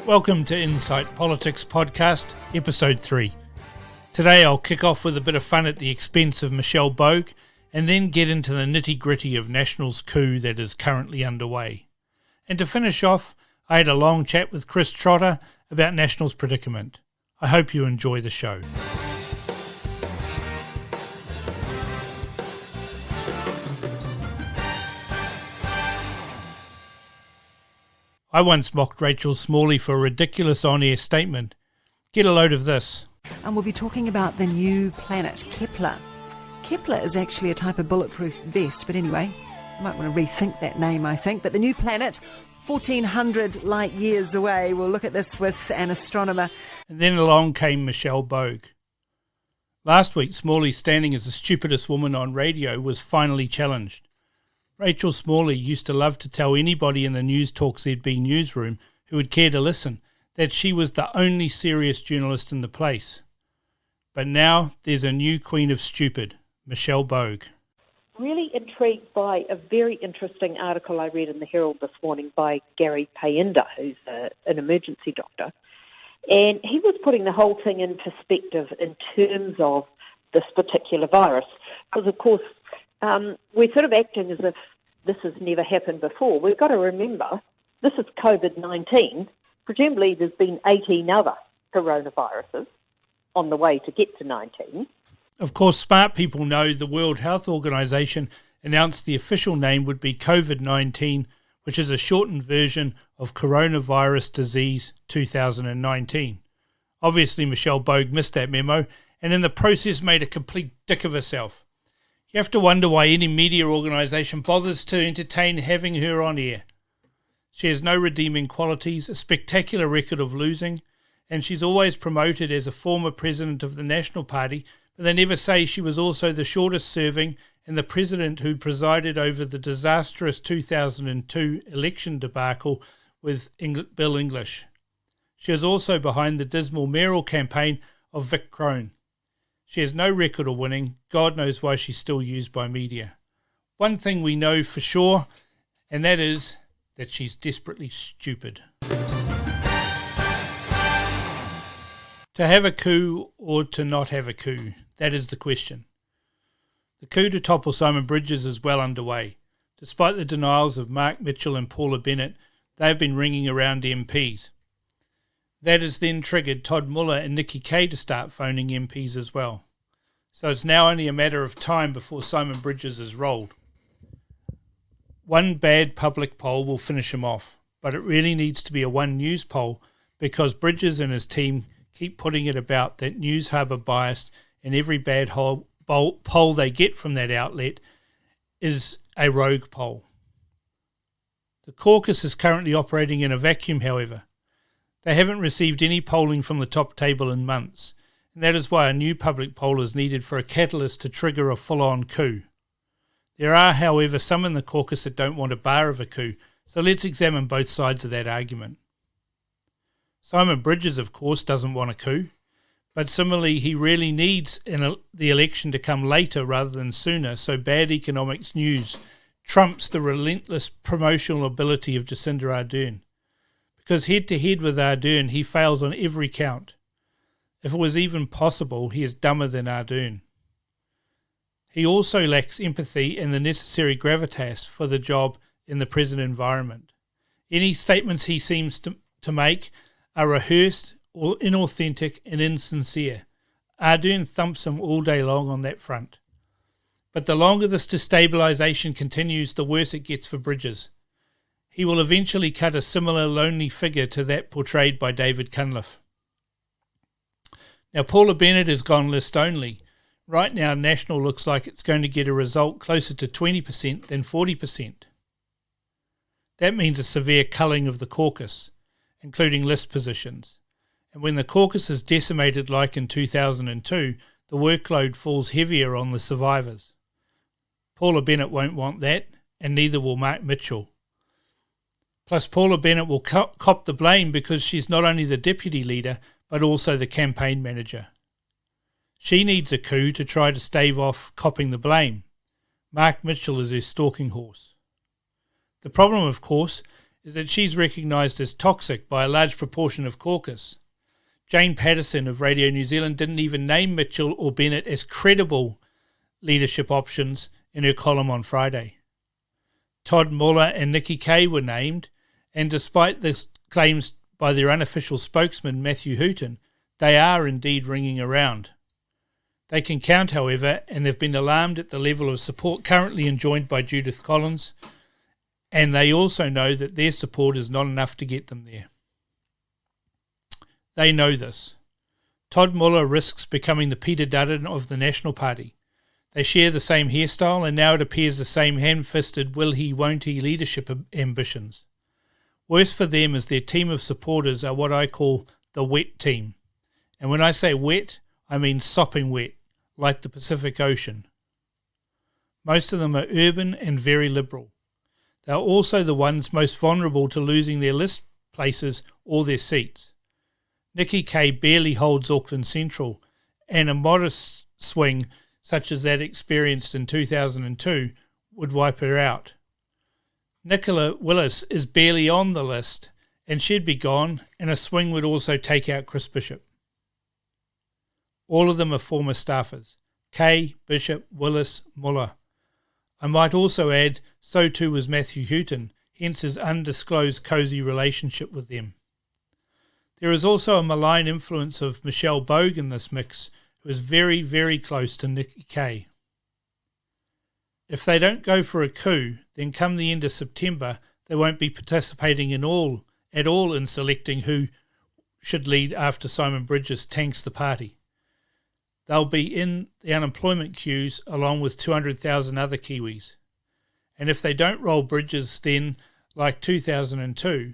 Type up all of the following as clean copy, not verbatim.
Welcome to Insight Politics Podcast, Episode 3. Today I'll kick off with a bit of fun at the expense of Michelle Boag and then get into the nitty-gritty of National's coup that is currently underway. And to finish off, I had a long chat with Chris Trotter about National's predicament. I hope you enjoy the show. I once mocked Rachel Smalley for a ridiculous on-air statement. Get a load of this. And we'll be talking about the new planet, Kepler. Kepler is actually a type of bulletproof vest, but anyway, you might want to rethink that name, I think. But the new planet, 1,400 light years away. We'll look at this with an astronomer. And then along came Michelle Boag. Last week, Smalley, standing as the stupidest woman on radio, was finally challenged. Rachel Smalley used to love to tell anybody in the News Talk ZB newsroom who would care to listen that she was the only serious journalist in the place. But now there's a new queen of stupid, Michelle Boag. Really intrigued by a very interesting article I read in the Herald this morning by Gary Payenda, who's an emergency doctor. And he was putting the whole thing in perspective in terms of this particular virus. Because, of course, we're sort of acting as if this has never happened before. We've got to remember, this is COVID-19. Presumably there's been 18 other coronaviruses on the way to get to 19. Of course, smart people know the World Health Organization announced the official name would be COVID-19, which is a shortened version of Coronavirus Disease 2019. Obviously, Michelle Boag missed that memo and in the process made a complete dick of herself. You have to wonder why any media organisation bothers to entertain having her on air. She has no redeeming qualities, a spectacular record of losing, and she's always promoted as a former president of the National Party, but they never say she was also the shortest serving and the president who presided over the disastrous 2002 election debacle with Bill English. She is also behind the dismal mayoral campaign of Vic Crone. She has no record of winning. God knows why she's still used by media. One thing we know for sure, and that is that she's desperately stupid. To have a coup or to not have a coup, that is the question. The coup to topple Simon Bridges is well underway. Despite the denials of Mark Mitchell and Paula Bennett, they have been ringing around MPs. That has then triggered Todd Muller and Nikki Kay to start phoning MPs as well. So it's now only a matter of time before Simon Bridges is rolled. One bad public poll will finish him off, but it really needs to be a One News poll because Bridges and his team keep putting it about that News Hub are biased and every bad poll they get from that outlet is a rogue poll. The caucus is currently operating in a vacuum, however. They haven't received any polling from the top table in months, and that is why a new public poll is needed for a catalyst to trigger a full-on coup. There are, however, some in the caucus that don't want a bar of a coup, so let's examine both sides of that argument. Simon Bridges, of course, doesn't want a coup, but similarly he really needs the election to come later rather than sooner, so bad economics news trumps the relentless promotional ability of Jacinda Ardern. Because head-to-head with Ardern, he fails on every count. If it was even possible, he is dumber than Ardern. He also lacks empathy and the necessary gravitas for the job in the present environment. Any statements he seems to make are rehearsed or inauthentic and insincere. Ardern thumps him all day long on that front. But the longer this destabilisation continues, the worse it gets for Bridges. He will eventually cut a similar lonely figure to that portrayed by David Cunliffe. Now, Paula Bennett has gone list only. Right now, National looks like it's going to get a result closer to 20% than 40%. That means a severe culling of the caucus, including list positions. And when the caucus is decimated like in 2002, the workload falls heavier on the survivors. Paula Bennett won't want that, and neither will Mark Mitchell. Plus, Paula Bennett will cop the blame because she's not only the deputy leader, but also the campaign manager. She needs a coup to try to stave off copping the blame. Mark Mitchell is her stalking horse. The problem, of course, is that she's recognised as toxic by a large proportion of caucus. Jane Patterson of Radio New Zealand didn't even name Mitchell or Bennett as credible leadership options in her column on Friday. Todd Muller and Nikki Kaye were named, and despite the claims by their unofficial spokesman Matthew Hooton, they are indeed ringing around. They can count, however, and they've been alarmed at the level of support currently enjoyed by Judith Collins, and they also know that their support is not enough to get them there. They know this. Todd Muller risks becoming the Peter Dutton of the National Party. They share the same hairstyle, and now it appears the same ham-fisted will-he, won't-he leadership ambitions. Worse for them is their team of supporters are what I call the wet team. And when I say wet, I mean sopping wet, like the Pacific Ocean. Most of them are urban and very liberal. They are also the ones most vulnerable to losing their list places or their seats. Nikki Kaye barely holds Auckland Central, and a modest swing such as that experienced in 2002 would wipe her out. Nicola Willis is barely on the list, and she'd be gone, and a swing would also take out Chris Bishop. All of them are former staffers: Kaye, Bishop, Willis, Muller. I might also add, so too was Matthew Hooton, hence his undisclosed cosy relationship with them. There is also a malign influence of Michelle Boag in this mix, who is very, very close to Nikki Kaye. If they don't go for a coup, then come the end of September, they won't be participating at all in selecting who should lead after Simon Bridges tanks the party. They'll be in the unemployment queues along with 200,000 other Kiwis. And if they don't roll Bridges, then, like 2002,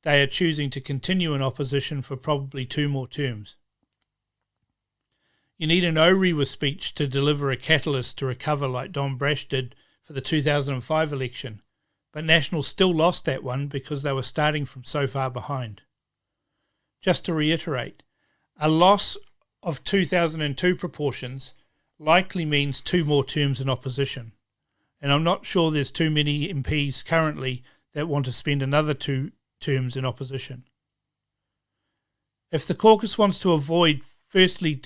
they are choosing to continue in opposition for probably 2 more terms. You need an Orewa speech to deliver a catalyst to recover like Don Brash did for the 2005 election, but National still lost that one because they were starting from so far behind. Just to reiterate, a loss of 2002 proportions likely means 2 more terms in opposition, and I'm not sure there's too many MPs currently that want to spend another 2 terms in opposition. If the caucus wants to avoid, firstly,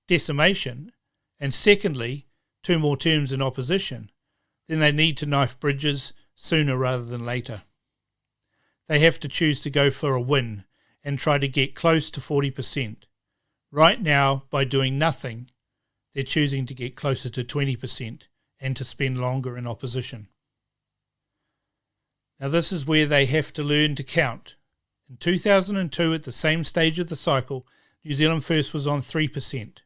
decimation, and secondly, 2 more terms in opposition, then they need to knife Bridges sooner rather than later. They have to choose to go for a win and try to get close to 40%. Right now, by doing nothing, they're choosing to get closer to 20% and to spend longer in opposition. Now this is where they have to learn to count. In 2002, at the same stage of the cycle, New Zealand First was on 3%.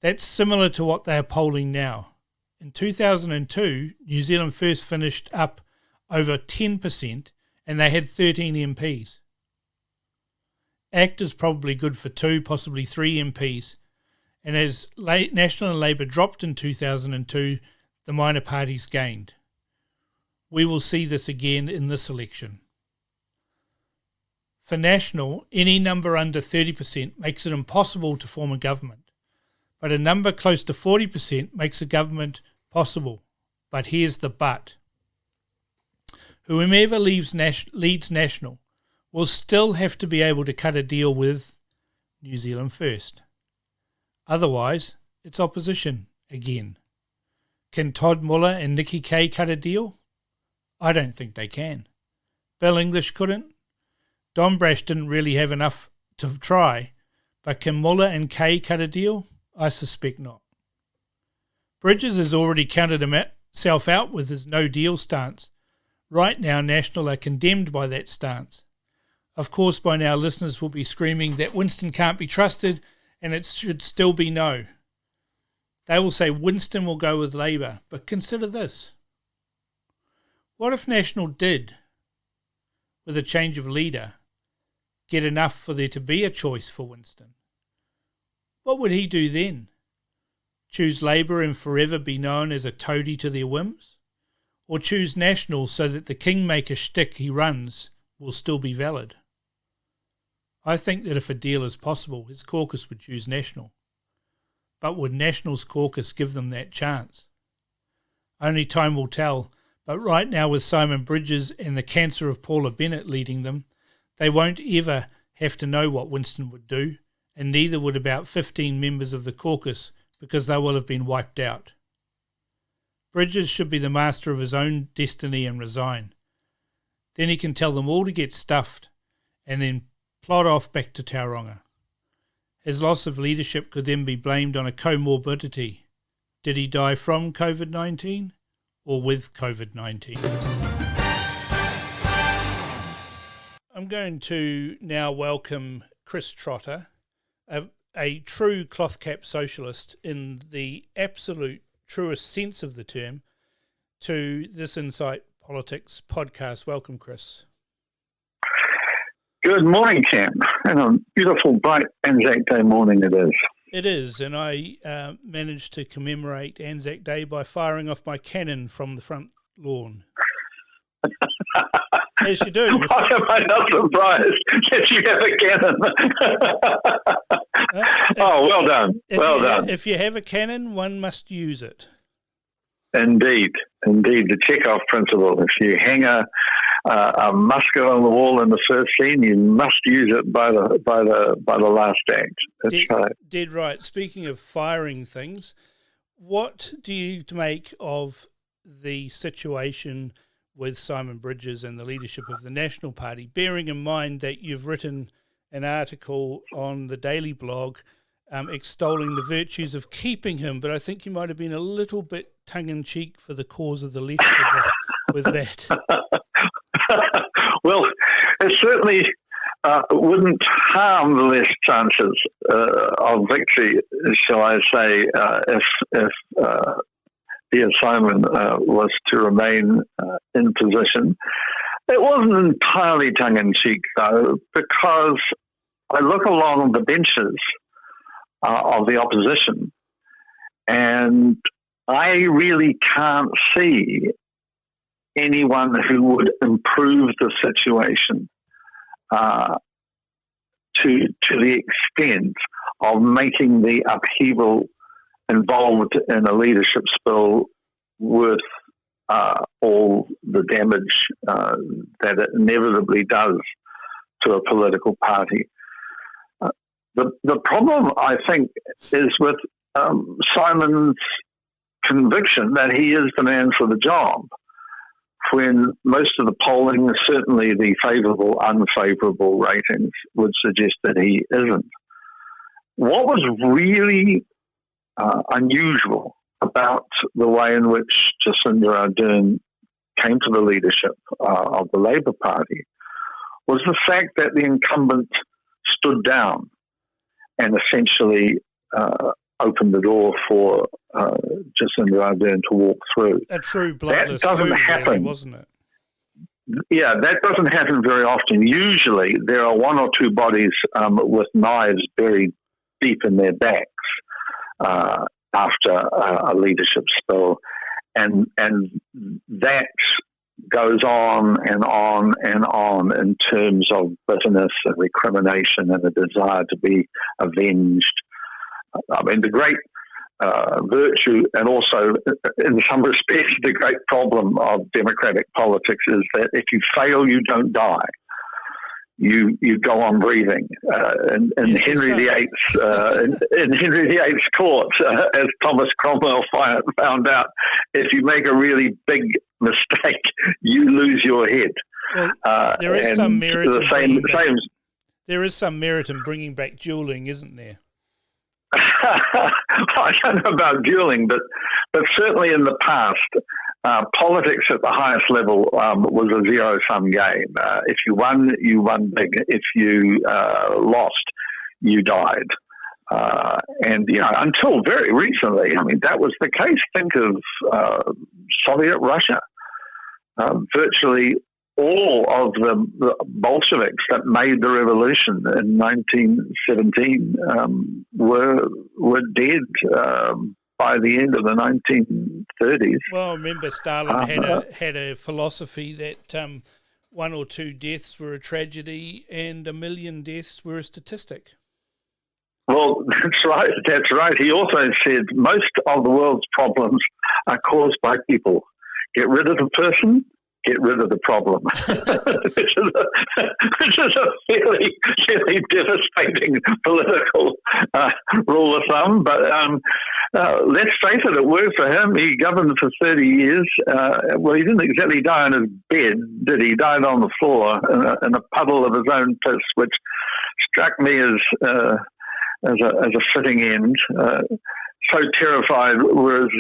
That's similar to what they are polling now. In 2002, New Zealand First finished up over 10% and they had 13 MPs. ACT is probably good for 2, possibly 3 MPs. And as National and Labour dropped in 2002, the minor parties gained. We will see this again in this election. For National, any number under 30% makes it impossible to form a government. But a number close to 40% makes a government possible. But here's the but. Whomever leads National will still have to be able to cut a deal with New Zealand First. Otherwise, it's opposition again. Can Todd Muller and Nikki Kaye cut a deal? I don't think they can. Bill English couldn't. Don Brash didn't really have enough to try, but can Muller and Kaye cut a deal? I suspect not. Bridges has already counted himself out with his no-deal stance. Right now, National are condemned by that stance. Of course, by now, listeners will be screaming that Winston can't be trusted and it should still be no. They will say Winston will go with Labour, but consider this. What if National did, with a change of leader, get enough for there to be a choice for Winston? What would he do then? Choose Labour and forever be known as a toady to their whims? Or choose National so that the kingmaker shtick he runs will still be valid? I think that if a deal is possible, his caucus would choose National. But would National's caucus give them that chance? Only time will tell, But right now, with Simon Bridges and the cancer of Paula Bennett leading them, they won't ever have to know what Winston would do, and neither would about 15 members of the caucus, because they will have been wiped out. Bridges should be the master of his own destiny and resign. Then he can tell them all to get stuffed, and then plod off back to Tauranga. His loss of leadership could then be blamed on a comorbidity. Did he die from COVID-19 or with COVID-19? I'm going to now welcome Chris Trotter, a true cloth cap socialist in the absolute truest sense of the term, to this Insight Politics podcast. Welcome, Chris. Good morning, Cam. And a beautiful, bright Anzac Day morning it is. It is, and I managed to commemorate Anzac Day by firing off my cannon from the front lawn. As you do. Why am I not surprised that you have a cannon? Well done. Well done. If you have a cannon, one must use it. Indeed. The Chekhov principle. If you hang a musket on the wall in the first scene, you must use it by the last act. That's right. Dead right. Speaking of firing things, what do you make of the situation with Simon Bridges and the leadership of the National Party, bearing in mind that you've written an article on the Daily Blog extolling the virtues of keeping him, but I think you might have been a little bit tongue-in-cheek for the cause of the left with that. Well, it certainly wouldn't harm the left's chances of victory, shall I say, if dear Simon was to remain in position. It wasn't entirely tongue-in-cheek, though, because I look along the benches of the opposition, and I really can't see anyone who would improve the situation to the extent of making the upheaval involved in a leadership spill worth all the damage that it inevitably does to a political party. The problem, I think, is with Simon's conviction that he is the man for the job, when most of the polling, certainly the favourable, unfavourable ratings, would suggest that he isn't. What was really unusual about the way in which Jacinda Ardern came to the leadership of the Labour Party was the fact that the incumbent stood down and essentially opened the door for Jacinda Ardern to walk through. A true bloodless that doesn't happen, really, wasn't it? Yeah, that doesn't happen very often. Usually there are one or two bodies with knives buried deep in their backs after a leadership spill, and that goes on and on and on in terms of bitterness and recrimination and a desire to be avenged. I mean, the great virtue, and also in some respects the great problem of democratic politics, is that if you fail, you don't die. You go on breathing. In Henry VIII's in Henry VIII's court, as Thomas Cromwell found out, if you make a really big mistake, you lose your head. Well, there is some merit. There is some merit in bringing back duelling, isn't there? I don't know about dueling, but certainly in the past, politics at the highest level was a zero-sum game. If you won big. If you lost, you died. And until very recently, I mean, that was the case. Think of Soviet Russia. Virtually all of the Bolsheviks that made the revolution in 1917 were dead by the end of the 1930s. Well, I remember Stalin had a philosophy that one or two deaths were a tragedy and 1 million deaths were a statistic. Well, that's right. He also said most of the world's problems are caused by people. get rid of the person, get rid of the problem, which is a fairly devastating political rule of thumb. But let's face it, it worked for him. He governed for 30 years. Well, he didn't exactly die on his bed, did he? He died on the floor in a puddle of his own piss, which struck me as a fitting end. So terrified were his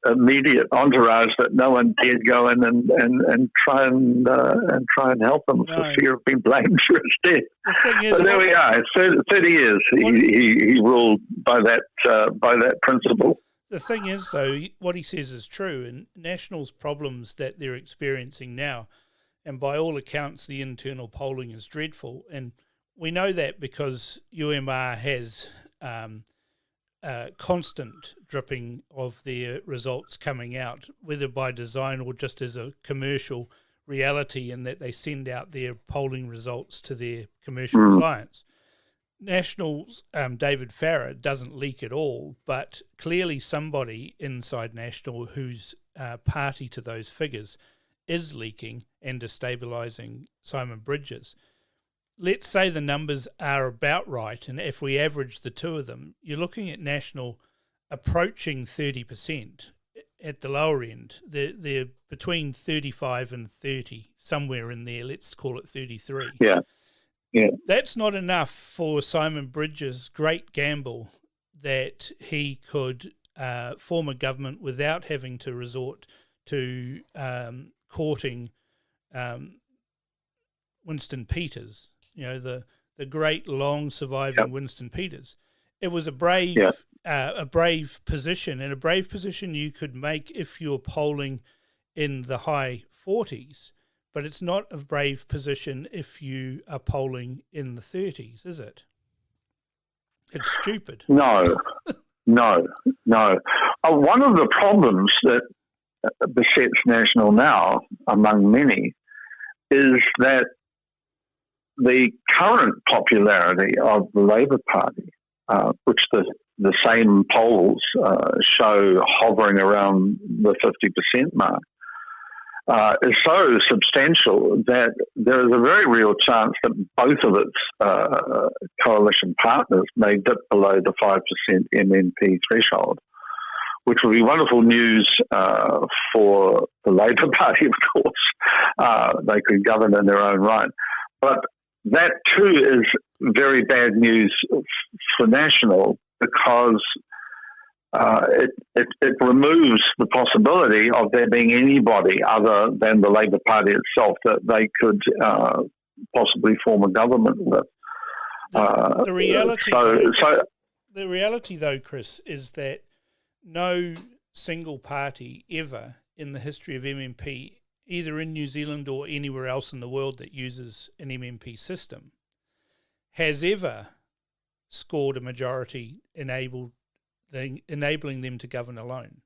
immediate entourage that no one dared go in and try and help him for fear of being blamed for his death. The thing is, but there we are. 30 years he ruled by that principle. The thing is, though, what he says is true, and National's problems that they're experiencing now, and by all accounts, the internal polling is dreadful, and we know that because UMR has constant dripping of their results coming out, whether by design or just as a commercial reality, in that they send out their polling results to their commercial clients. National's David Farrar doesn't leak at all, but clearly somebody inside National who's party to those figures is leaking and destabilising Simon Bridges. Let's say the numbers are about right, and if we average the two of them, you're looking at National approaching 30% at the lower end. They're between 35 and 30, somewhere in there. Let's call it 33. Yeah. That's not enough for Simon Bridges' great gamble that he could form a government without having to resort to courting Winston Peters. You know, the great long surviving Winston Peters. It was a brave position, and a brave position you could make if you're polling in the high 40s, but it's not a brave position if you are polling in the 30s, is it? It's stupid. No. One of the problems that besets National now, among many, is that the current popularity of the Labour Party, which the same polls show hovering around the 50% mark, is so substantial that there is a very real chance that both of its coalition partners may dip below the 5% MMP threshold, which would be wonderful news for the Labour Party, of course. They could govern in their own right. But that too is very bad news for National, because it removes the possibility of there being anybody other than the Labour Party itself that they could possibly form a government with. The reality, though, Chris, is that no single party ever in the history of MMP, either in New Zealand or anywhere else in the world that uses an MMP system, has ever scored a majority enabling them to govern alone.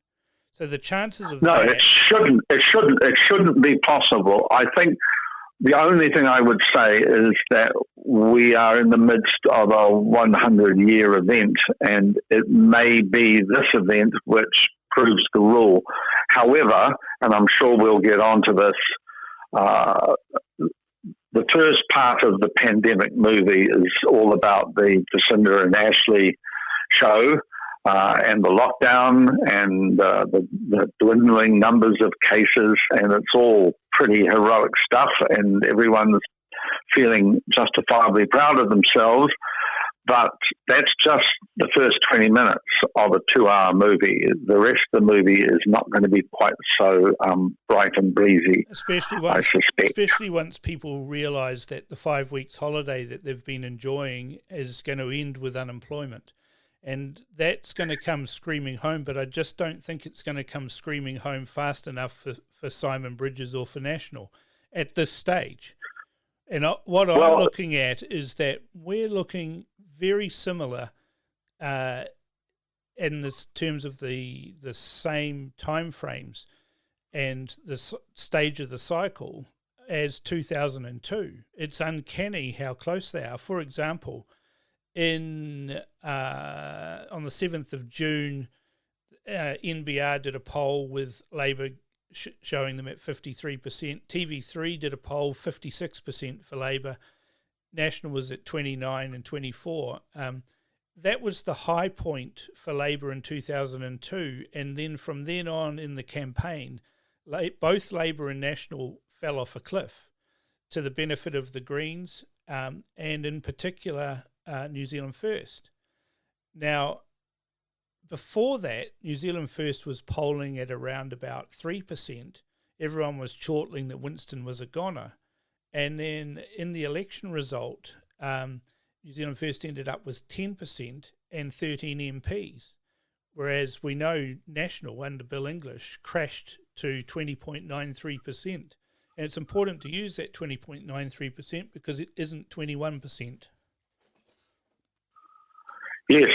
So the chances of it shouldn't be possible. I think the only thing I would say is that we are in the midst of a 100-year event, and it may be this event which proves the rule. However, and I'm sure we'll get onto this, the first part of the pandemic movie is all about the Jacinda and Ashley show and the lockdown and the dwindling numbers of cases, and it's all pretty heroic stuff, and everyone's feeling justifiably proud of themselves. But that's just the first 20 minutes of a 2-hour movie. The rest of the movie is not going to be quite so bright and breezy, I suspect. Especially once people realise that the 5 weeks holiday that they've been enjoying is going to end with unemployment. And that's going to come screaming home, but I just don't think it's going to come screaming home fast enough for Simon Bridges or for National at this stage. And what I'm looking at is that we're looking very similar in this terms of the same time frames and the stage of the cycle as 2002. It's uncanny how close they are. For example, on the 7th of June, NBR did a poll with Labour showing them at 53%. TV3 did a poll, 56% for Labour. National was at 29 and 24. That was the high point for Labour in 2002, and then from then on in the campaign, both Labour and National fell off a cliff to the benefit of the Greens, and in particular New Zealand First. Now, before that, New Zealand First was polling at around about 3%. Everyone was chortling that Winston was a goner. And then in the election result, New Zealand First ended up with 10% and 13 MPs, whereas we know National, under Bill English, crashed to 20.93%. And it's important to use that 20.93% because it isn't 21%. Yes.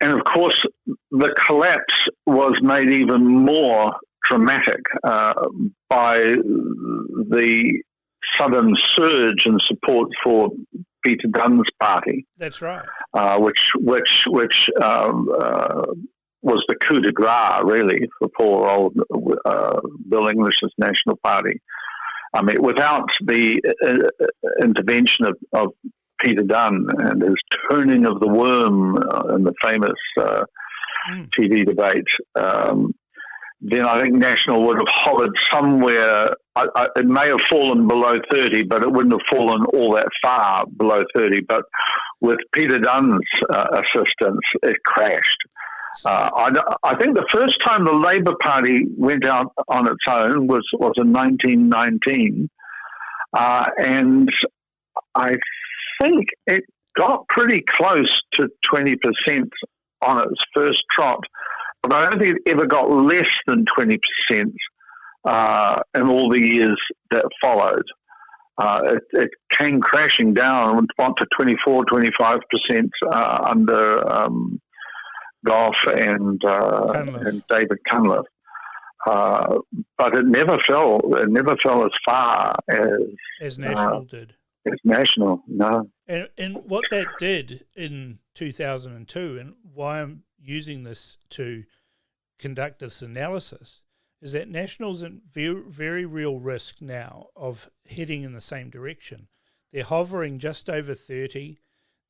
And of course, the collapse was made even more dramatic by the sudden surge in support for Peter Dunn's party. That's right. Which was the coup de grace, really, for poor old Bill English's National Party. I mean, without the intervention of Peter Dunn and his turning of the worm in the famous TV debate, then I think National would have hovered somewhere. It may have fallen below 30, but it wouldn't have fallen all that far below 30. But with Peter Dunn's assistance, it crashed. I think the first time the Labour Party went out on its own was in 1919, and I think it got pretty close to 20% on its first trot, but I don't think it ever got less than 20% in all the years that followed. It came crashing down and went to 24, 25% under Gough and David Cunliffe. But it never fell. It never fell as far as National did. As National, no. And what that did in 2002, and why I'm using this to conduct this analysis, is that National's in very, very real risk now of heading in the same direction. They're hovering just over 30.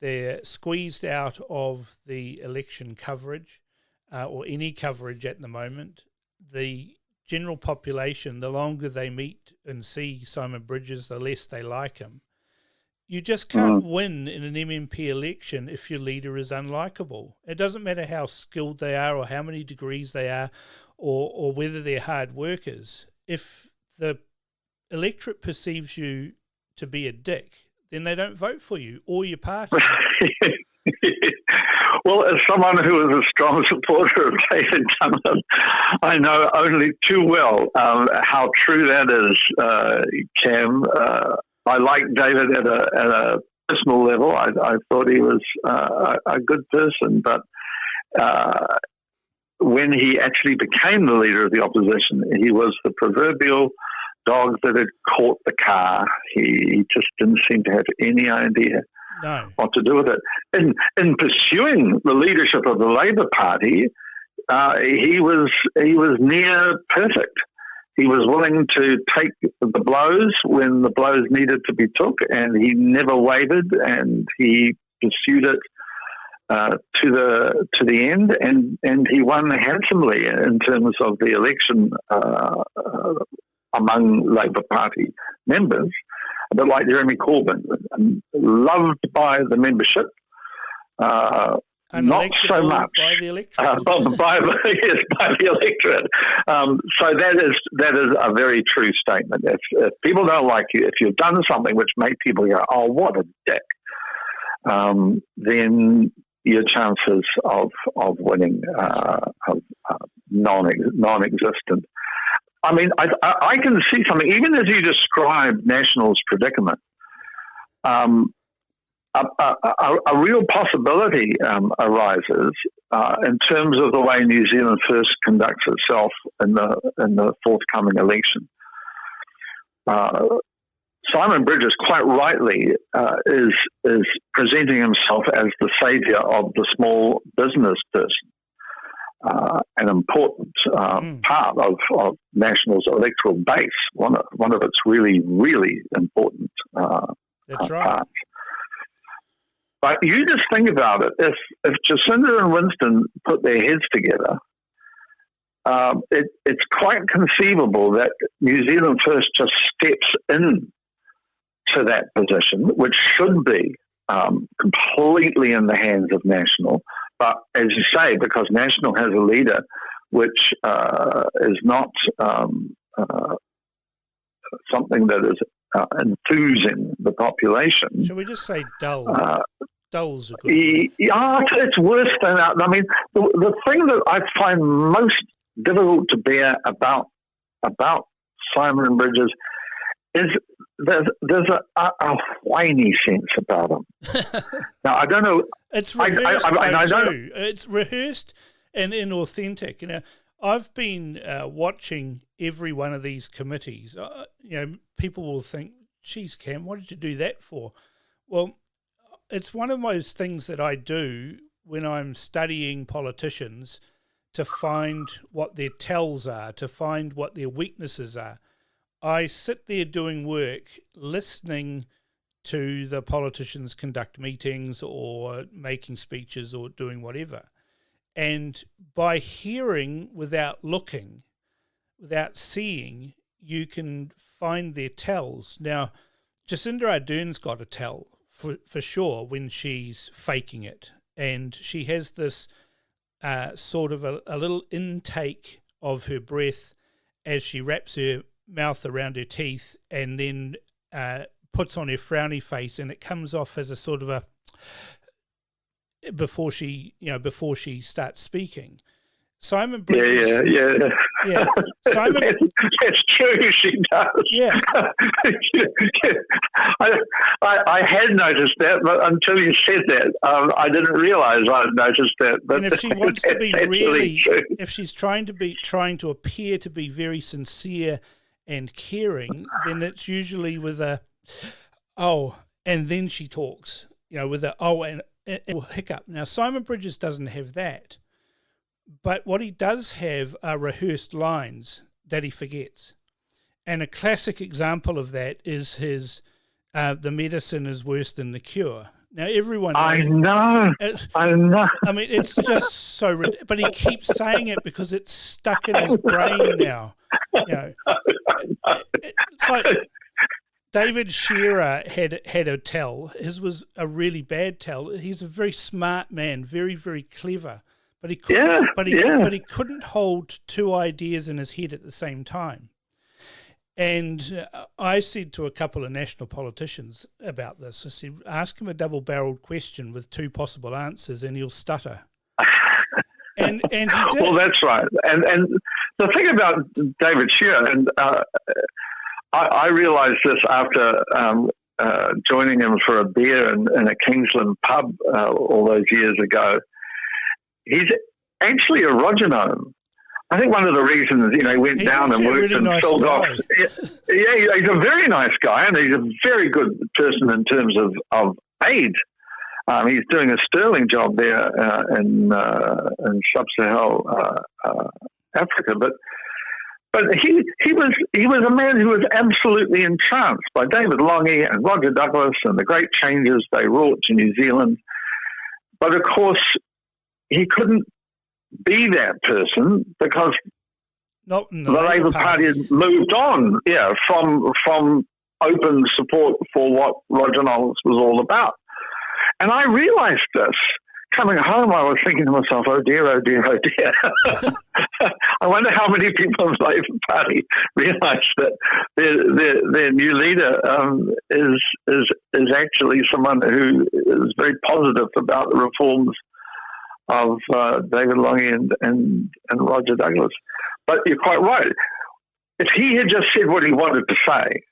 They're squeezed out of the election coverage or any coverage at the moment. The general population, the longer they meet and see Simon Bridges, the less they like him. You just can't win in an MMP election if your leader is unlikable. It doesn't matter how skilled they are or how many degrees they are or whether they're hard workers. If the electorate perceives you to be a dick, then they don't vote for you or your party. Well, as someone who is a strong supporter of David Cunliffe, I know only too well how true that is, Cam. I like David at a personal level. I thought he was a good person, but when he actually became the leader of the opposition, he was the proverbial dog that had caught the car. He just didn't seem to have any idea what to do with it. In pursuing the leadership of the Labour Party, he was near perfect. He was willing to take the blows when the blows needed to be took, and he never wavered, and he pursued it to the end, and he won handsomely in terms of the election among Labour Party members, a bit like Jeremy Corbyn, loved by the membership. Not so much by the electorate. by the electorate. So that is a very true statement. If people don't like you, if you've done something which makes people go, "Oh, what a dick," then your chances of winning are non-existent. I mean, I can see something, even as you described National's predicament. A real possibility arises in terms of the way New Zealand First conducts itself in the forthcoming election. Simon Bridges, quite rightly, is presenting himself as the saviour of the small business person, an important part of National's electoral base, one of its really, really important That's right. parts. But you just think about it. If Jacinda and Winston put their heads together, it's quite conceivable that New Zealand First just steps in to that position, which should be completely in the hands of National. But as you say, because National has a leader which is not something that is enthusing the population. Shall we just say dull? Dull's a good it's worse than that. I mean, the thing that I find most difficult to bear about Simon Bridges is there's a whiny sense about him. Now, I don't know. It's rehearsed, too. It's rehearsed and inauthentic. You know, I've been watching every one of these committees. People will think, geez, Cam, what did you do that for? Well, it's one of those things that I do when I'm studying politicians to find what their tells are, to find what their weaknesses are. I sit there doing work, listening to the politicians conduct meetings or making speeches or doing whatever. And by hearing without looking, without seeing, you can find their tells. Now, Jacinda Ardern's got a tell for sure when she's faking it. And she has this sort of a little intake of her breath as she wraps her mouth around her teeth and then puts on her frowny face, and it comes off as a sort of a before she starts speaking. Simon Bridges. Yeah. Simon, that's true. She does. Yeah. I had noticed that, but until you said that, I didn't realise I'd noticed that. But and if she wants to be really, true. If she's trying to appear to be very sincere and caring, then it's usually with a and then she talks, with a and hiccup. Now Simon Bridges doesn't have that. But what he does have are rehearsed lines that he forgets. And a classic example of that is his, the medicine is worse than the cure. Now, everyone... I know. I know. I mean, it's just so... But he keeps saying it because it's stuck in his brain now. It's like David Shearer had a tell. His was a really bad tell. He's a very smart man, very, very clever. But he couldn't. But he couldn't hold two ideas in his head at the same time. And I said to a couple of national politicians about this, I said, ask him a double-barreled question with two possible answers, and he'll stutter. And he did. Well, that's right. And the thing about David Shearer, and I realised this after joining him for a beer in a Kingsland pub all those years ago. He's actually a Rogenome. I think one of the reasons, he went down and worked and filled off. Yeah, he's a very nice guy, and he's a very good person in terms of aid. He's doing a sterling job there in sub-Saharan Africa, but he was a man who was absolutely entranced by David Lange and Roger Douglas and the great changes they wrought to New Zealand. But of course, he couldn't be that person because the Labour Party had moved on, from open support for what Roger Knowles was all about. And I realised this. Coming home, I was thinking to myself, oh dear, oh dear, oh dear. I wonder how many people in the Labour Party realise that their new leader is actually someone who is very positive about the reforms of David Lange and Roger Douglas. But you're quite right. If he had just said what he wanted to say,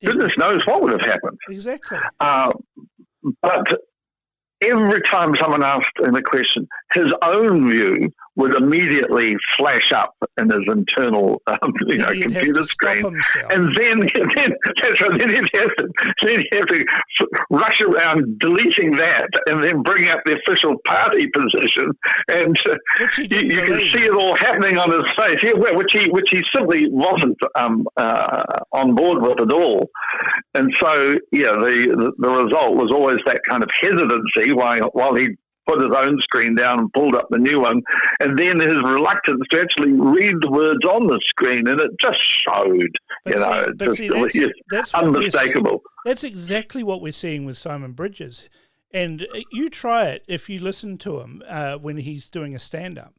goodness knows what would have happened. Exactly. But every time someone asked him a question, his own view would immediately flash up in his internal computer screen, and then that's right. Then he'd have to rush around deleting that, and then bring up the official party position, and you can see it all happening on his face. Yeah, which he simply wasn't on board with at all, and so the result was always that kind of hesitancy while he put his own screen down and pulled up the new one, and then his reluctance to actually read the words on the screen, and it just showed, that's unmistakable. That's exactly what we're seeing with Simon Bridges, and you try it if you listen to him when he's doing a stand-up.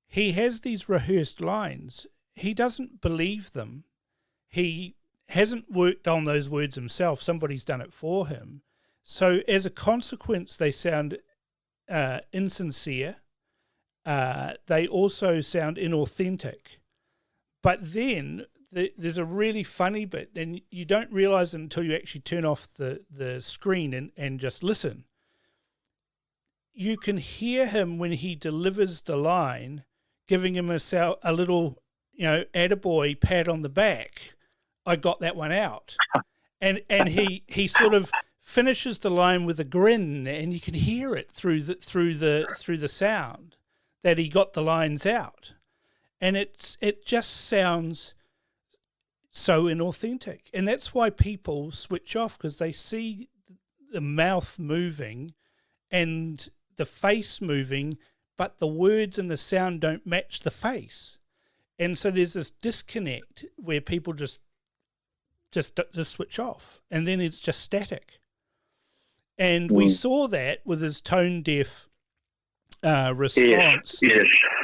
He has these rehearsed lines. He doesn't believe them. He hasn't worked on those words himself. Somebody's done it for him. So as a consequence, they sound insincere. They also sound inauthentic. But then there's a really funny bit, and you don't realise it until you actually turn off the screen and just listen. You can hear him when he delivers the line, giving him a little, attaboy pat on the back. I got that one out. And he sort of finishes the line with a grin, and you can hear it through the sound that he got the lines out, and it just sounds so inauthentic, and that's why people switch off, because they see the mouth moving and the face moving, but the words and the sound don't match the face, and so there's this disconnect where people just switch off, and then it's just static. And we saw that with his tone-deaf response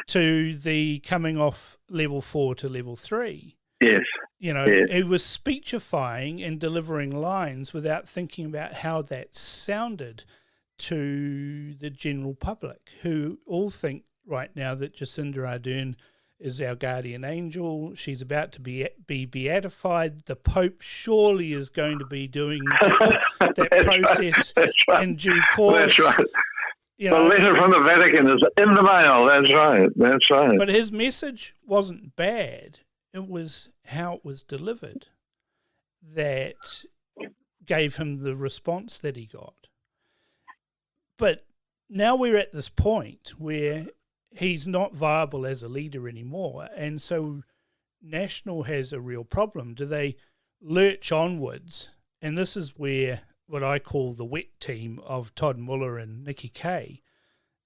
to the coming off level 4 to level 3. Yes. It was speechifying and delivering lines without thinking about how that sounded to the general public, who all think right now that Jacinda Ardern is our guardian angel. She's about to be beatified. The Pope surely is going to be doing that process in due course. That's right. The letter from the Vatican is in the mail. That's right. That's right. But his message wasn't bad. It was how it was delivered that gave him the response that he got. But now we're at this point where he's not viable as a leader anymore, and so National has a real problem. Do they lurch onwards? And this is where what I call the wet team of Todd Muller and Nikki Kaye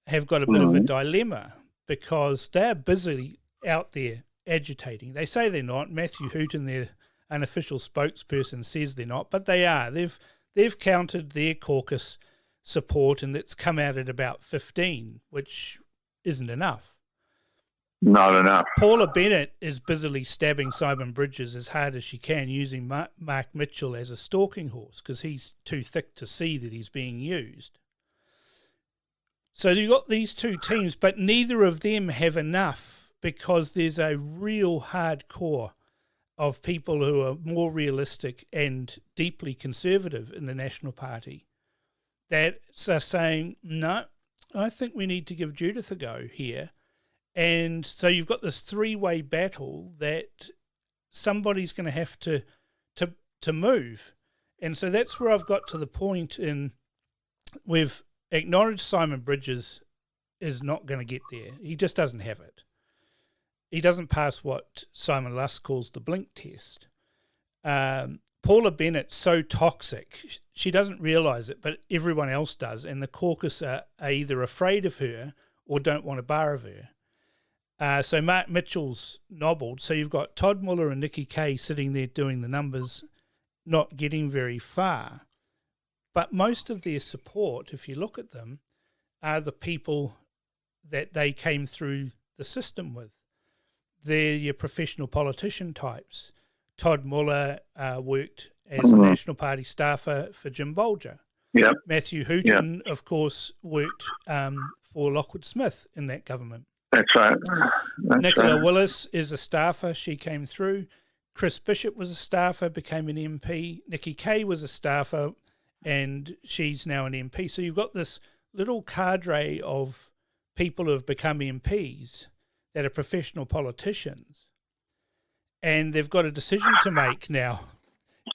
have got a bit of a dilemma, because they're busy out there agitating. They say they're not. Matthew Hooton, their unofficial spokesperson, says they're not, but they are. They've counted their caucus support, and it's come out at about 15, which isn't enough. Not enough. Paula Bennett is busily stabbing Simon Bridges as hard as she can, using Mark Mitchell as a stalking horse, because he's too thick to see that he's being used. So you've got these two teams, but neither of them have enough, because there's a real hardcore of people who are more realistic and deeply conservative in the National Party that are saying, no, I think we need to give Judith a go here. And so you've got this three-way battle that somebody's going to have to move. And so that's where I've got to the point in we've acknowledged Simon Bridges is not going to get there. He just doesn't have it. He doesn't pass what Simon Lusk calls the blink test. Paula Bennett's so toxic, she doesn't realise it, but everyone else does, and the caucus are either afraid of her or don't want a bar of her. So Mark Mitchell's nobbled, so you've got Todd Muller and Nikki Kaye sitting there doing the numbers, not getting very far. But most of their support, if you look at them, are the people that they came through the system with. They're your professional politician types. Todd Muller worked as a National Party staffer for Jim Bolger. Yep. Matthew Hooton, of course, worked for Lockwood Smith in that government. That's right. Nicola Willis is a staffer. She came through. Chris Bishop was a staffer, became an MP. Nikki Kaye was a staffer, and she's now an MP. So you've got this little cadre of people who have become MPs that are professional politicians, and they've got a decision to make now.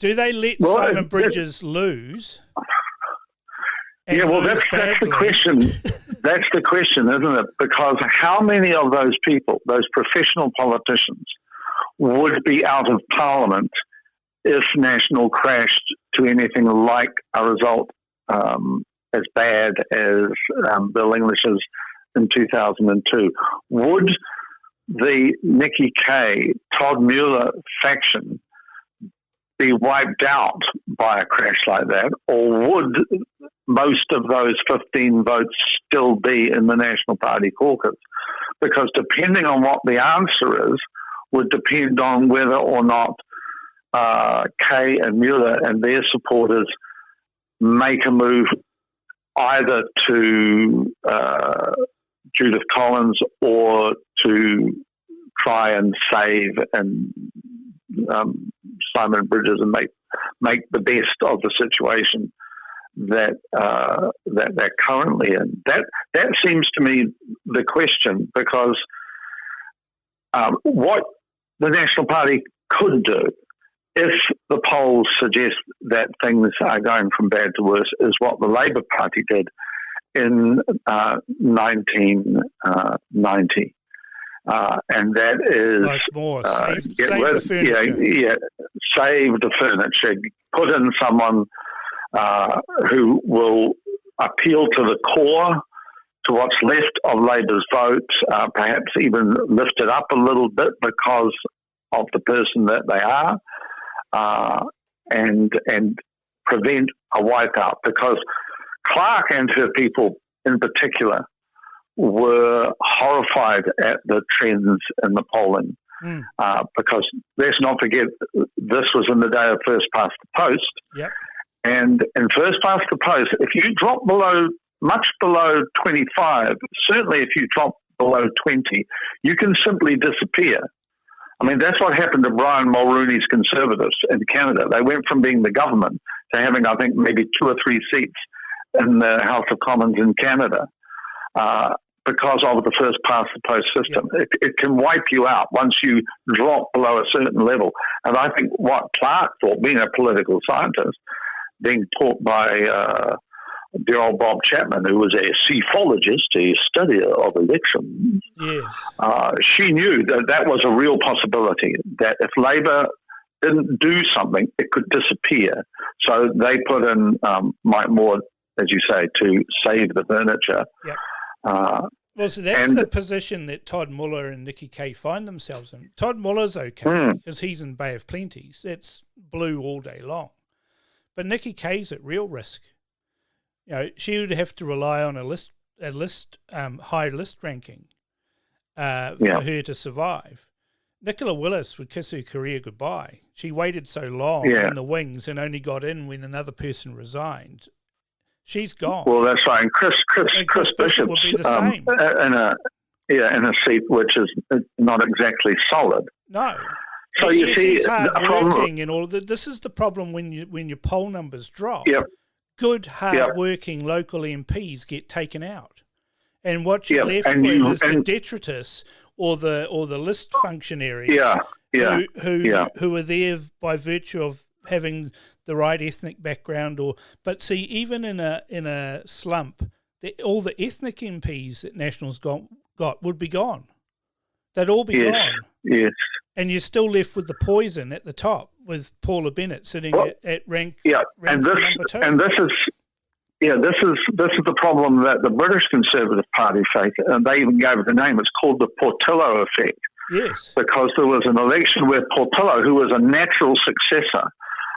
Do they let Simon Bridges lose? Yeah, well, that's the question. That's the question, isn't it? Because how many of those people, those professional politicians, would be out of Parliament if National crashed to anything like a result as bad as Bill English's in 2002? Would the Nikki Kaye, Todd Mueller faction be wiped out by a crash like that, or would most of those 15 votes still be in the National Party caucus? Because depending on what the answer is, would depend on whether or not Kaye and Mueller and their supporters make a move either to Judith Collins or to try and save and Simon Bridges and make the best of the situation that they're currently in. That seems to me the question, because what the National Party could do if the polls suggest that things are going from bad to worse is what the Labour Party did in 1990. And that is save the furniture. Put in someone who will appeal to the core, to what's left of Labour's vote, perhaps even lift it up a little bit because of the person that they are, and prevent a wipeout. Because Clark and her people in particular were horrified at the trends in the polling, because let's not forget, this was in the day of first past the post. Yep. And in first past the post, if you drop much below 25, certainly if you drop below 20, you can simply disappear. I mean, that's what happened to Brian Mulrooney's Conservatives in Canada. They went from being the government to having, I think, maybe 2 or 3 seats in the House of Commons in Canada, because of the first past the post system. Yep. It can wipe you out once you drop below a certain level. And I think what Clark thought, being a political scientist, being taught by dear old Bob Chapman, who was a psephologist, a studier of elections, yes. She knew that was a real possibility, that if Labour didn't do something, it could disappear. So they put in Mike Moore, as you say, to save the furniture. Yep. Well, so that's the position that Todd Muller and Nikki Kaye find themselves in. Todd Muller's okay because he's in Bay of Plenties. That's blue all day long. But Nikki Kaye's at real risk. You know, she would have to rely on a high list ranking for her to survive. Nicola Willis would kiss her career goodbye. She waited so long in the wings and only got in when another person resigned. She's gone. Well, that's right. And Chris Bishop's would be the same. in a seat which is not exactly solid. No. So you see, he's hard working and all of that. This is the problem when your poll numbers drop. Yep. Good, hard-working local MPs get taken out, and what you're left with is the detritus or the list functionaries who are there by virtue of having the right ethnic background. But see, even in a slump, all the ethnic MPs that Nationals got would be gone. They'd all be gone. Yes. And you're still left with the poison at the top, with Paula Bennett sitting at rank number 2. And this is the problem that the British Conservative Party face, and they even gave it a name. It's called the Portillo effect. Yes. Because there was an election where Portillo, who was a natural successor,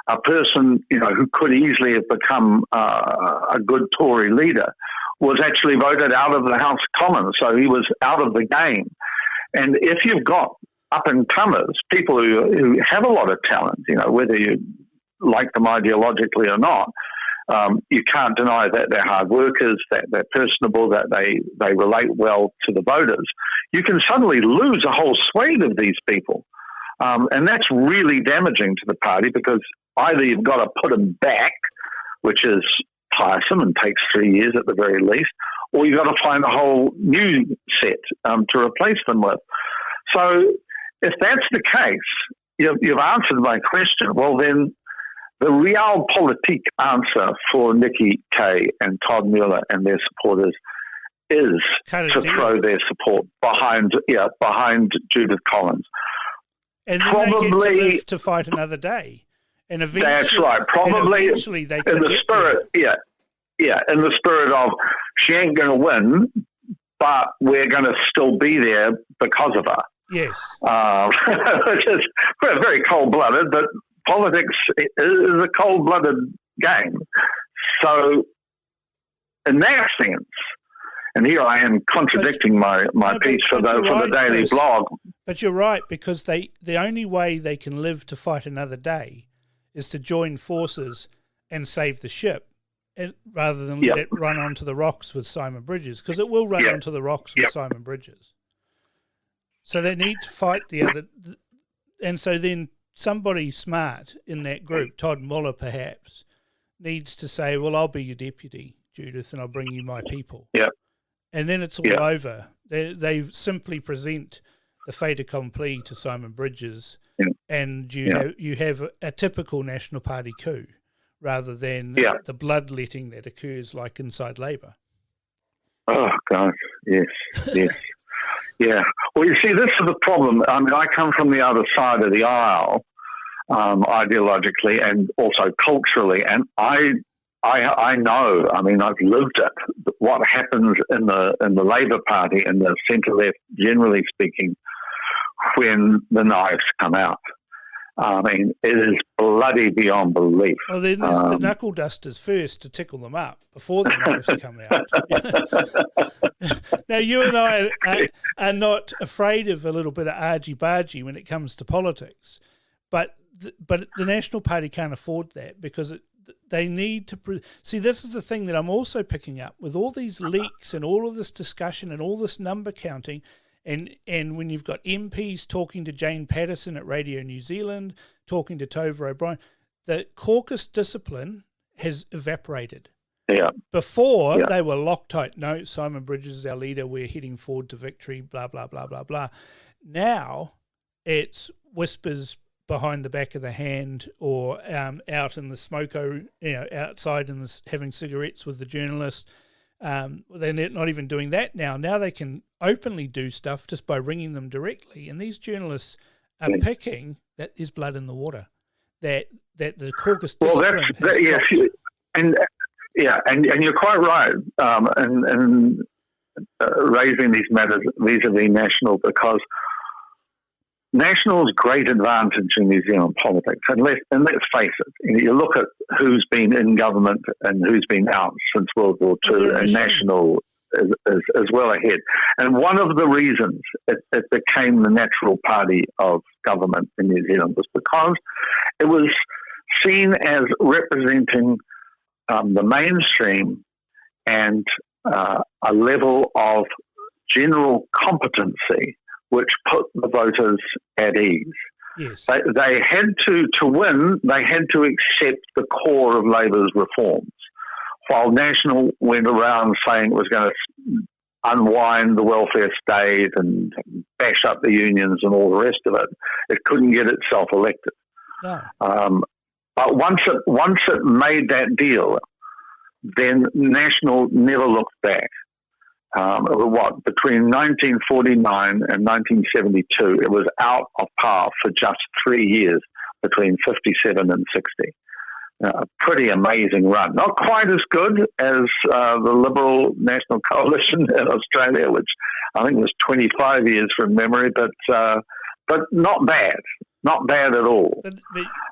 a person who could easily have become a good Tory leader, was actually voted out of the House of Commons. So he was out of the game. And if you've got up-and-comers, people who have a lot of talent, whether you like them ideologically or not, you can't deny that they're hard workers, that they're personable, that they relate well to the voters. You can suddenly lose a whole swathe of these people. And that's really damaging to the party, because either you've got to put them back, which is tiresome and takes 3 years at the very least, or you've got to find a whole new set to replace them with. So if that's the case, you've answered my question. Well, then the realpolitik answer for Nikki Kaye and Todd Mueller and their supporters is to throw their support behind Judith Collins. And then they get to live to fight another day. And eventually, that's right. Probably eventually they in the spirit, in the spirit of she ain't going to win, but we're going to still be there because of her. Yes. Which is very cold-blooded, but politics is a cold-blooded game. So in that sense, and here I am contradicting my piece for the Daily Blog. But you're right, because the only way they can live to fight another day is to join forces and save the ship, rather than let it run onto the rocks with Simon Bridges, because it will run onto the rocks with Simon Bridges. So they need to fight the other, and so then somebody smart in that group, Todd Mueller perhaps, needs to say, well, I'll be your deputy, Judith, and I'll bring you my people. Yeah. And then it's all over. They simply present the fait accompli to Simon Bridges, and you have a typical National Party coup, rather than the bloodletting that occurs like inside Labour. Oh, gosh, yes. Yeah. Well, you see, this is the problem. I mean, I come from the other side of the aisle, ideologically and also culturally, and I know. I mean, I've lived it. What happens in the Labour Party and the centre left, generally speaking, when the knives come out. I mean, it is bloody beyond belief. Well, then there's the knuckle dusters first to tickle them up before the knives come out. Now, you and I are not afraid of a little bit of argy-bargy when it comes to politics, but the National Party can't afford that, because they need to see. This is the thing that I'm also picking up with all these leaks and all of this discussion and all this number counting. And when you've got MPs talking to Jane Patterson at Radio New Zealand, talking to Tova O'Brien, the caucus discipline has evaporated. Yeah. Before, they were Loctite. No, Simon Bridges is our leader. We're heading forward to victory, blah, blah, blah, blah, blah. Now it's whispers behind the back of the hand, or out in the smoko, outside and having cigarettes with the journalist. They're not even doing that now. Now they can openly do stuff just by ringing them directly, and these journalists are picking that there's blood in the water, that the caucus discipline and you're quite right in raising these matters vis-a-vis National, because National's great advantage in New Zealand politics, and let's face it, you look at who's been in government and who's been out since World War II, and National is well ahead. And one of the reasons it became the natural party of government in New Zealand was because it was seen as representing the mainstream and a level of general competency which put the voters at ease. Yes. They had to win, they had to accept the core of Labour's reforms. While National went around saying it was going to unwind the welfare state and bash up the unions and all the rest of it, it couldn't get itself elected. No. But once it made that deal, then National never looked back. Between 1949 and 1972, it was out of power for just 3 years, between 57 and 60. A pretty amazing run. Not quite as good as the Liberal National Coalition in Australia, which I think was 25 years from memory, but not bad. Not bad at all.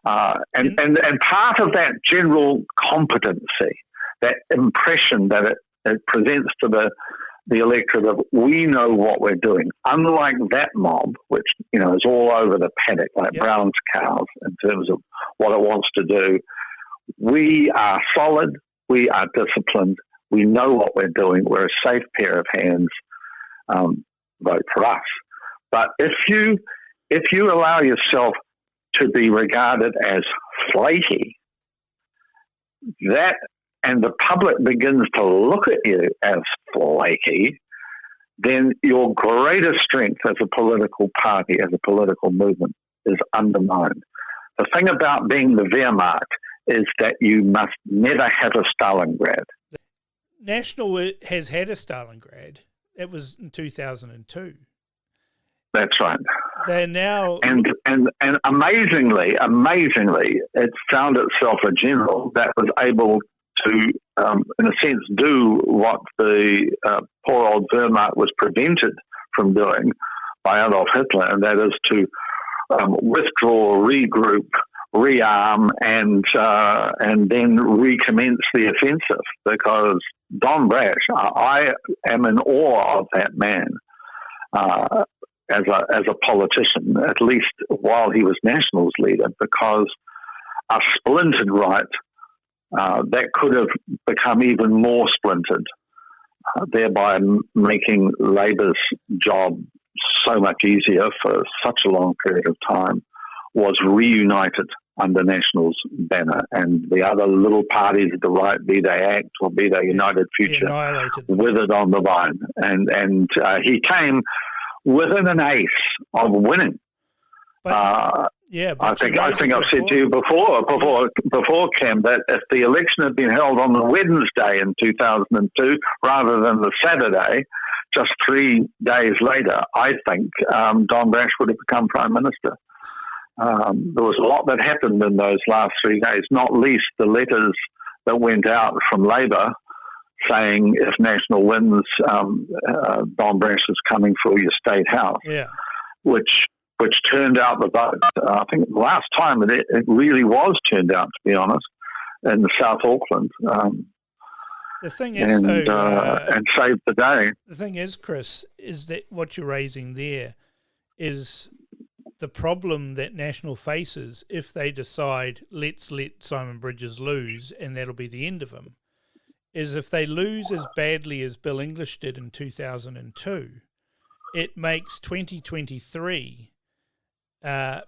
And part of that general competency, that impression that it presents to the electorate of, we know what we're doing. Unlike that mob, which is all over the paddock like Brown's cows in terms of what it wants to do. We are solid. We are disciplined. We know what we're doing. We're a safe pair of hands. Vote for us. But if you allow yourself to be regarded as flaky, that and the public begins to look at you as flaky, then your greatest strength as a political party, as a political movement, is undermined. The thing about being the Wehrmacht is that you must never have a Stalingrad. National has had a Stalingrad. It was in 2002. That's right. They're now... And amazingly, it found itself a general that was able to, in a sense, do what the poor old Wehrmacht was prevented from doing by Adolf Hitler, and that is to withdraw, regroup, rearm, and then recommence the offensive. Because Don Brash, I am in awe of that man as a politician, at least while he was Nationals leader, because a splintered right that could have become even more splintered, thereby making Labour's job so much easier for such a long period of time, was reunited under National's banner, and the other little parties at the right, be they ACT or be they United Future, withered on the vine. And he came within an ace of winning. But I think I've said to you before, Cam, that if the election had been held on the Wednesday in 2002 rather than the Saturday, just 3 days later, I think Don Brash would have become Prime Minister. There was a lot that happened in those last 3 days, not least the letters that went out from Labour saying if National wins, Don Brash is coming for your state house, which turned out the vote. I think the last time it really was turned out, to be honest, in South Auckland. The thing is, and saved the day. The thing is, Chris, is that what you're raising there is the problem that National faces if they decide, let's let Simon Bridges lose and that'll be the end of him, is if they lose as badly as Bill English did in 2002, it makes 2023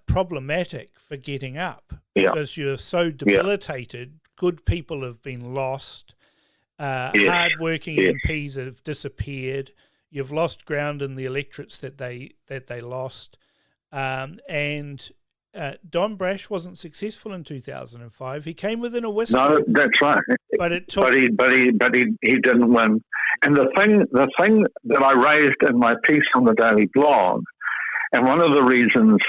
problematic for getting up because you're so debilitated. Good people have been lost. Hard-working MPs have disappeared. You've lost ground in the electorates that they lost. And Don Brash wasn't successful in 2005. He came within a whisper. No, that's right. But it took. But he didn't win. And the thing that I raised in my piece on the Daily Blog, and one of the reasons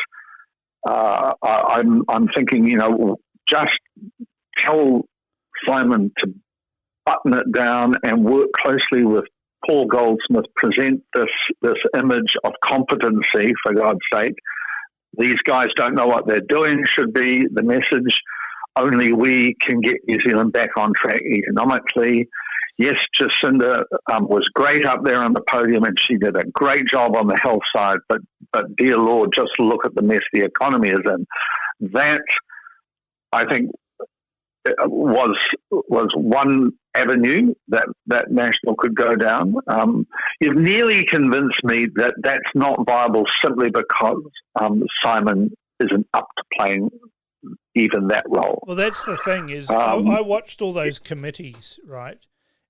I'm thinking, just tell Simon to button it down and work closely with Paul Goldsmith, present this image of competency, for God's sake. These guys don't know what they're doing should be the message. Only we can get New Zealand back on track economically. Yes, Jacinda was great up there on the podium and she did a great job on the health side, but dear Lord, just look at the mess the economy is in. That, I think, was one avenue that National could go down. You've nearly convinced me that that's not viable simply because Simon isn't up to playing even that role. Well, that's the thing is I watched all those committees, right?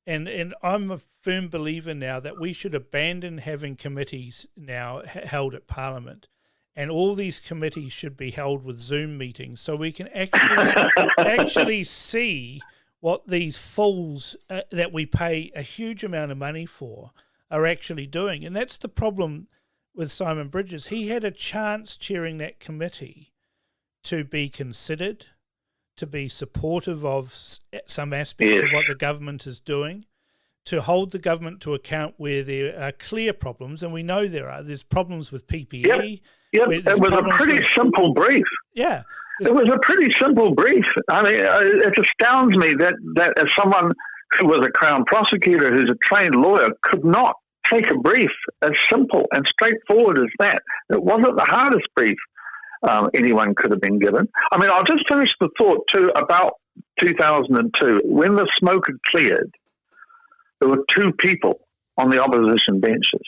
And I'm a firm believer now that we should abandon having committees now held at Parliament. And all these committees should be held with Zoom meetings so we can actually see what these fools that we pay a huge amount of money for are actually doing. And that's the problem with Simon Bridges. He had a chance chairing that committee to be considered, to be supportive of some aspects of what the government is doing, to hold the government to account where there are clear problems, and we know there are. There's problems with PPE. Yep, it was a pretty simple brief. Yeah. It was a pretty simple brief. I mean, it astounds me that as someone who was a Crown prosecutor, who's a trained lawyer, could not take a brief as simple and straightforward as that. It wasn't the hardest brief anyone could have been given. I mean, I'll just finish the thought, too, about 2002. When the smoke had cleared, there were two people on the opposition benches.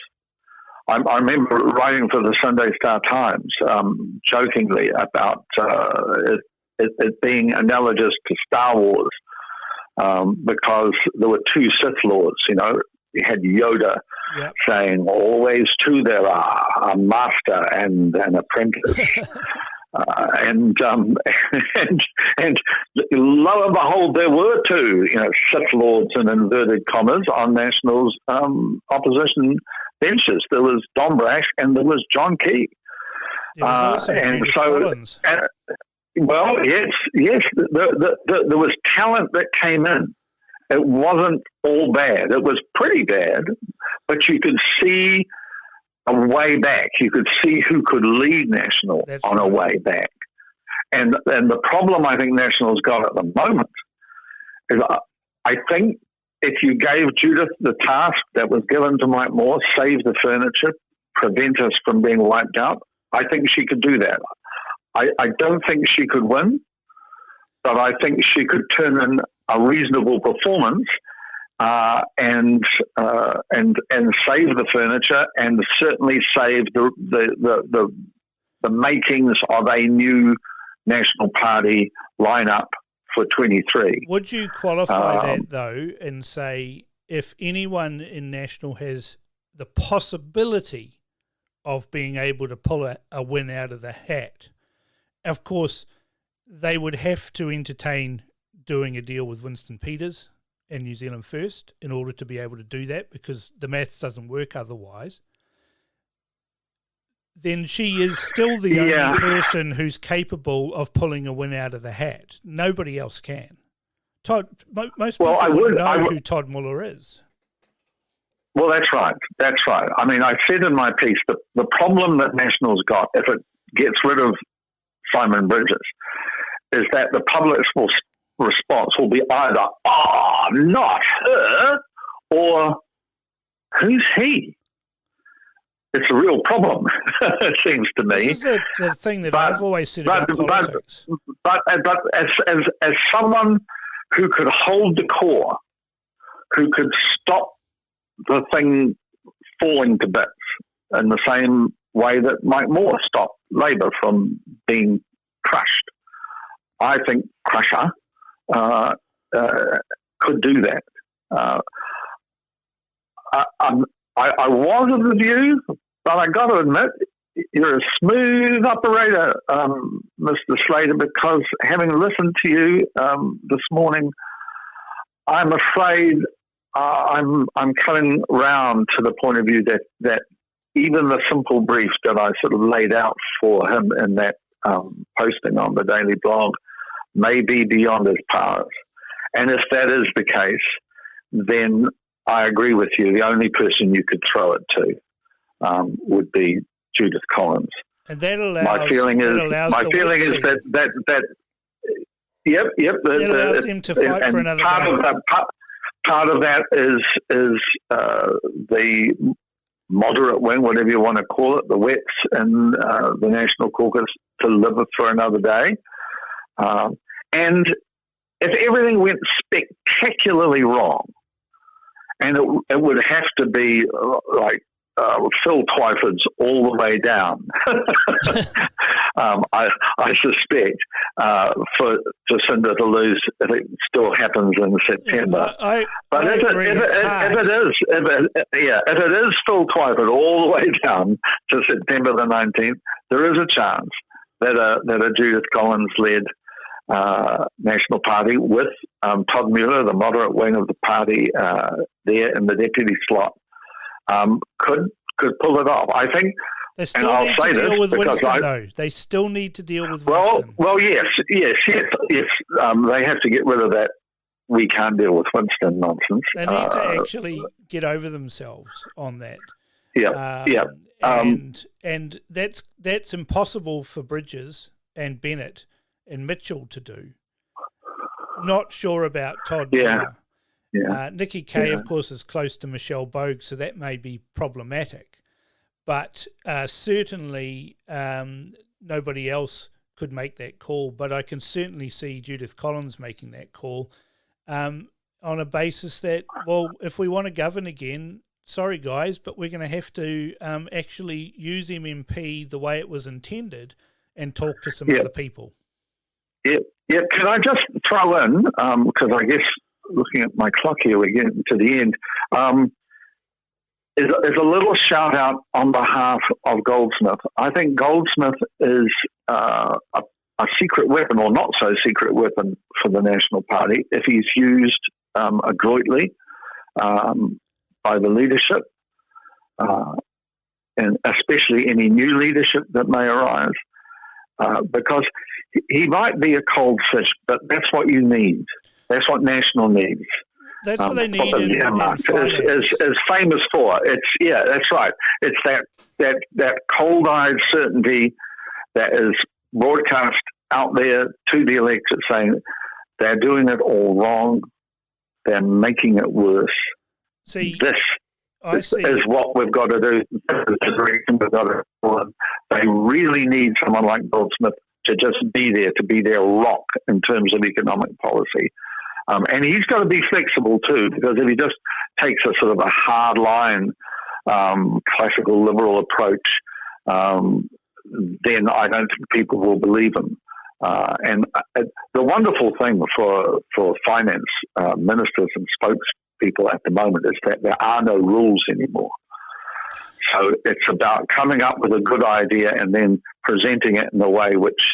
I remember writing for the Sunday Star Times, jokingly about it being analogous to Star Wars, because there were two Sith Lords, you know. You had Yoda saying, always two there are, a master and an apprentice. And lo and behold, there were two, you know, Sith Lords in inverted commas on National's opposition benches. There was Don Brash and there was John Key. There was also Judith Collins. Well, yes. There was talent that came in. It wasn't all bad. It was pretty bad, but you could see a way back. You could see who could lead National on a way back. And the problem I think National's got at the moment is I think if you gave Judith the task that was given to Mike Moore, save the furniture, prevent us from being wiped out, I think she could do that. I don't think she could win, but I think she could turn in a reasonable performance and save the furniture and certainly save the makings of a new National Party lineup for 23. Would you qualify that though and say if anyone in National has the possibility of being able to pull a win out of the hat, of course they would have to entertain doing a deal with Winston Peters and New Zealand First in order to be able to do that, because the maths doesn't work otherwise, then she is still the only person who's capable of pulling a win out of the hat. Nobody else can. Most people would know who Todd Muller is. Well, that's right. That's right. I mean, I said in my piece that the problem that National's got, if it gets rid of Simon Bridges, is that the public's response will be either, oh, not her, or who's he? It's a real problem, it seems to me. This is the thing that I've always said about politics. But as someone who could hold the core, who could stop the thing falling to bits in the same way that Mike Moore stopped Labour from being crushed, I think Crusher could do that. I was of the view, but I got to admit, you're a smooth operator, Mr. Slater, because having listened to you this morning, I'm afraid I'm coming round to the point of view that even the simple brief that I sort of laid out for him in that posting on the Daily Blog may be beyond his powers. And if that is the case, then I agree with you. The only person you could throw it to would be Judith Collins. And that allows. My feeling is that. Yep. It allows him to fight for another part of that is the moderate wing, whatever you want to call it, the Wets and the National Caucus to live for another day. And if everything went spectacularly wrong, and it would have to be like Phil Twyford's all the way down, I suspect, for Jacinda to lose if it still happens in September. But if it is Phil Twyford all the way down to September the 19th, there is a chance that a Judith Collins-led National Party with Todd Muller, the moderate wing of the party, there in the deputy slot, could pull it off. I think, they still need to deal with Winston, though. They still need to deal with Winston. Well, yes. They have to get rid of that "we can't deal with Winston" nonsense. They need to actually get over themselves on that. And that's impossible for Bridges and Bennett and Mitchell to do. Not sure about Todd Muller. Nikki Kay, of course, is close to Michelle Boag, so that may be problematic. But certainly nobody else could make that call. But I can certainly see Judith Collins making that call on a basis that, well, if we want to govern again, sorry guys, but we're going to have to actually use MMP the way it was intended and talk to some other people. Can I just throw in, because I guess looking at my clock here, we're getting to the end. Is a little shout out on behalf of Goldsmith. I think Goldsmith is a secret weapon, or not so secret weapon, for the National Party if he's used adroitly by the leadership, and especially any new leadership that may arise, because he might be a cold fish, but that's what you need. That's what National needs. That's what they need in is famous for. That's right. It's that cold-eyed certainty that is broadcast out there to the electorate, saying they're doing it all wrong, they're making it worse. See, this is what we've got to do. This is the direction we've got to go in. They really need someone like Goldsmith to just be there, to be their rock in terms of economic policy. And he's got to be flexible too, because if he just takes a sort of a hard line, classical liberal approach, then I don't think people will believe him. And the wonderful thing for finance ministers and spokespeople at the moment is that there are no rules anymore. So it's about coming up with a good idea and then presenting it in a way which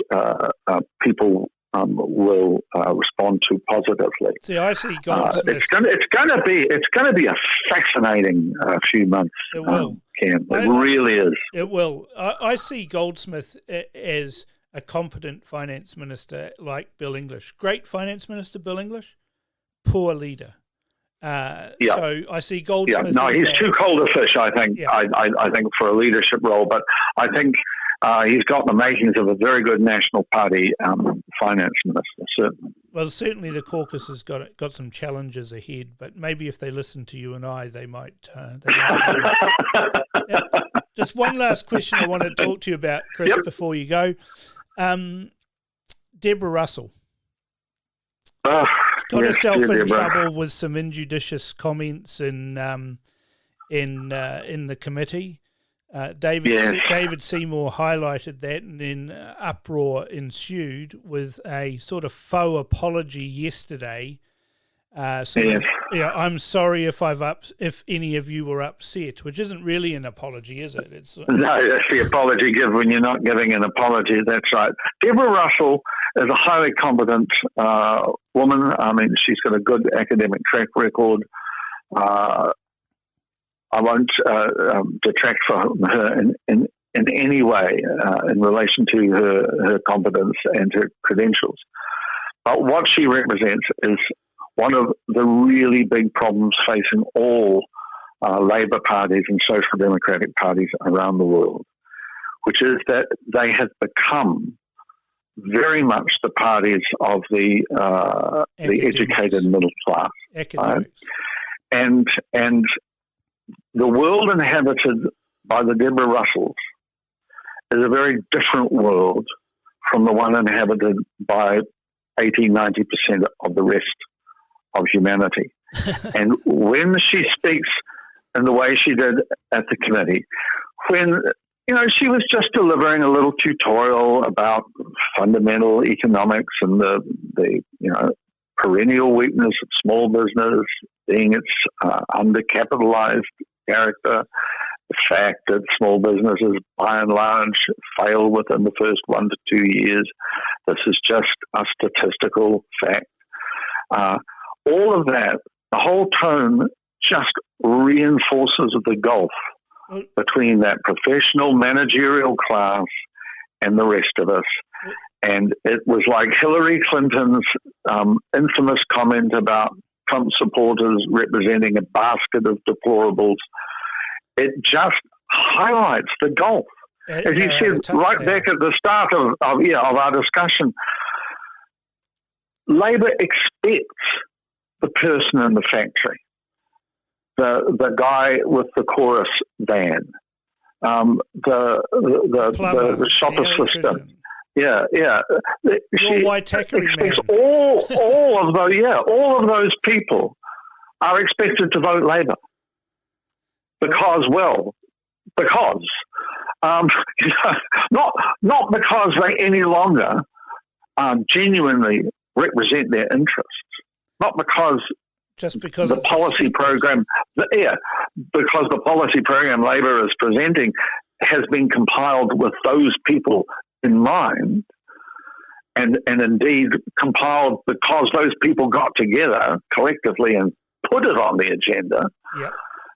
people will respond to positively. See, I see Goldsmith. It's going to be a fascinating few months. It will, Cam. It really is. It will. I see Goldsmith as a competent finance minister like Bill English. Great finance minister, Bill English. Poor leader. So I see Goldsmith. Yeah. No, he's too cold a fish, I think. Yeah. I think for a leadership role, but I think he's got the makings of a very good National Party finance minister, certainly. Well, certainly the caucus has got some challenges ahead, but maybe if they listen to you and I, they might. Yeah. Just one last question I want to talk to you about, Chris, before you go. Deborah Russell. Got herself in trouble with some injudicious comments in the committee. David Seymour highlighted that, and then uproar ensued with a sort of faux apology yesterday. I'm sorry if any of you were upset, which isn't really an apology, is it? No, that's the apology given when you're not giving an apology. That's right. Deborah Russell is a highly competent woman. I mean, she's got a good academic track record. I won't detract from her in any way in relation to her competence and her credentials. But what she represents is one of the really big problems facing all Labour parties and social democratic parties around the world, which is that they have become very much the parties of the educated middle class. And the world inhabited by the Deborah Russells is a very different world from the one inhabited by 80-90% of the rest of humanity. And when she speaks in the way she did at the committee, when she was just delivering a little tutorial about fundamental economics and the perennial weakness of small business, being its undercapitalized character, the fact that small businesses by and large fail within the first 1 to 2 years. This is just a statistical fact. All of that, the whole tone just reinforces the gulf between that professional managerial class and the rest of us. And it was like Hillary Clinton's infamous comment about Trump supporters representing a basket of deplorables. It just highlights the gulf. As you said right back at the start of our discussion, Labour expects the person in the factory, the guy with the chorus van, the shop assistant. Yeah. Your Waitakere man. All of those people are expected to vote Labour because not because they any longer genuinely represent their interests, not because Just because the policy program, because the policy program Labor is presenting has been compiled with those people in mind, and indeed compiled because those people got together collectively and put it on the agenda. Yep.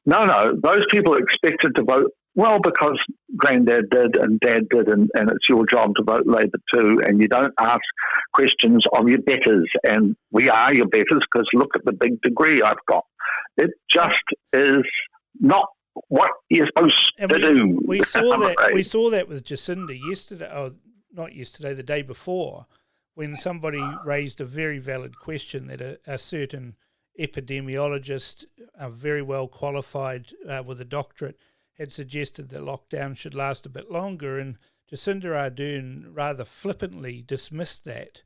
No, those people expected to vote, well, because Granddad did and Dad did, and it's your job to vote Labor too, and you don't ask questions of your betters, and we are your betters because look at the big degree I've got. It just is not what you're supposed to do. We saw that with Jacinda yesterday, not yesterday, the day before, when somebody raised a very valid question that a certain epidemiologist, very well qualified with a doctorate, had suggested that lockdown should last a bit longer, and Jacinda Ardern rather flippantly dismissed that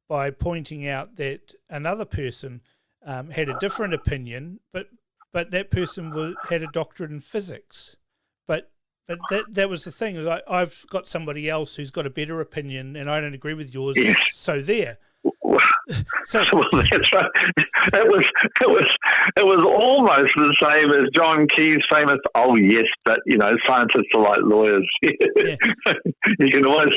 by pointing out that another person had a different opinion, but that person had a doctorate in physics. But that was the thing. Like, I've got somebody else who's got a better opinion, and I don't agree with yours. Yes. So there. Well, that's right. It was almost the same as John Key's famous. Oh yes, but scientists are like lawyers. Yeah. you can always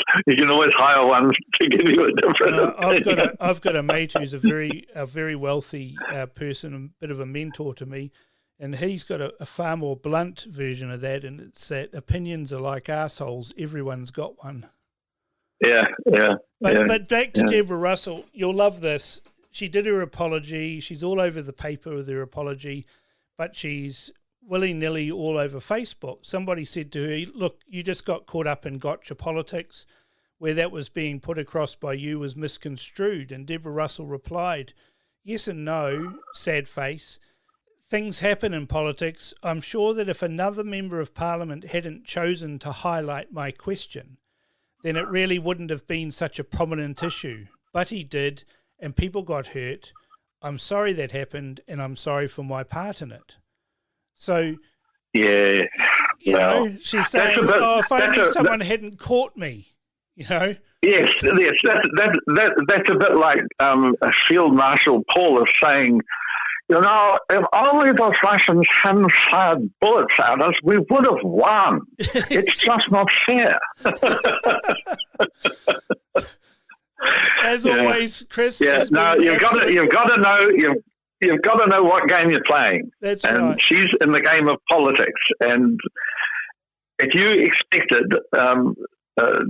hire one to give you a different opinion. I've got a mate who's a very wealthy person, a bit of a mentor to me, and he's got a far more blunt version of that, and it's that opinions are like assholes. Everyone's got one. Yeah. But back to Deborah Russell, you'll love this. She did her apology. She's all over the paper with her apology, but she's willy-nilly all over Facebook. Somebody said to her, look, you just got caught up in gotcha politics, where that was being put across by you was misconstrued. And Deborah Russell replied, yes and no, sad face. Things happen in politics. I'm sure that if another member of Parliament hadn't chosen to highlight my question, then it really wouldn't have been such a prominent issue. But he did, and people got hurt. I'm sorry that happened, and I'm sorry for my part in it. So, yeah, she's saying, if only someone hadn't caught me, Yes, that's a bit like Field Marshal Paul is saying, if only the Russians hadn't fired bullets at us, we would have won. It's just not fair. As always, Chris. Yeah, no, you've got to know what game you're playing. That's and right. She's in the game of politics, and if you expected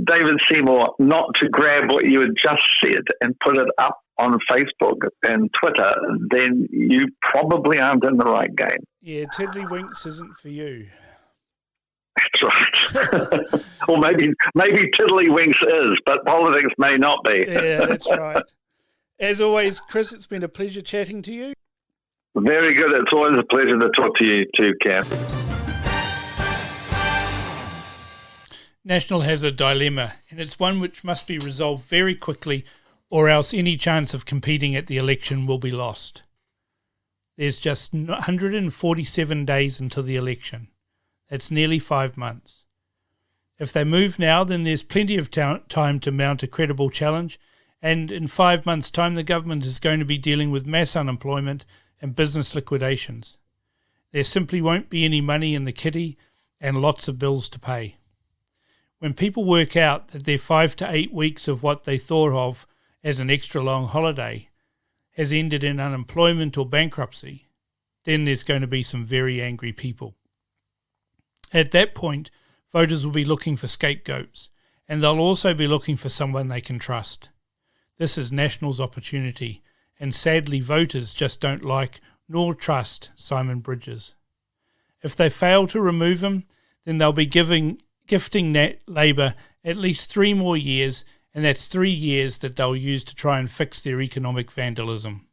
David Seymour not to grab what you had just said and put it up on Facebook and Twitter, then you probably aren't in the right game. Yeah, Tiddlywinks isn't for you. That's right. Or maybe Tiddlywinks is, but politics may not be. Yeah, that's right. As always, Chris, it's been a pleasure chatting to you. Very good. It's always a pleasure to talk to you too, Cam. National has a dilemma, and it's one which must be resolved very quickly, or else any chance of competing at the election will be lost. There's just 147 days until the election. That's nearly 5 months. If they move now, then there's plenty of time to mount a credible challenge, and in 5 months' time the government is going to be dealing with mass unemployment and business liquidations. There simply won't be any money in the kitty and lots of bills to pay. When people work out that their 5 to 8 weeks of what they thought of as an extra long holiday has ended in unemployment or bankruptcy, then there's going to be some very angry people. At that point, voters will be looking for scapegoats, and they'll also be looking for someone they can trust. This is National's opportunity, and sadly voters just don't like nor trust Simon Bridges. If they fail to remove him, then they'll be gifting Labor at least 3 more years, and that's 3 years that they'll use to try and fix their economic vandalism.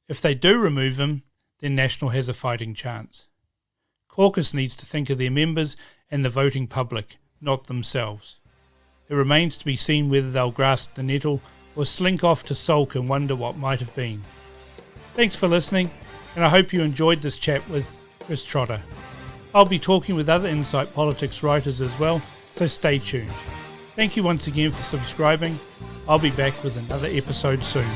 If they do remove him, then National has a fighting chance. Caucus needs to think of their members and the voting public, not themselves. It remains to be seen whether they'll grasp the nettle or slink off to sulk and wonder what might have been. Thanks for listening, and I hope you enjoyed this chat with Chris Trotter. I'll be talking with other Insight Politics writers as well, so stay tuned. Thank you once again for subscribing. I'll be back with another episode soon.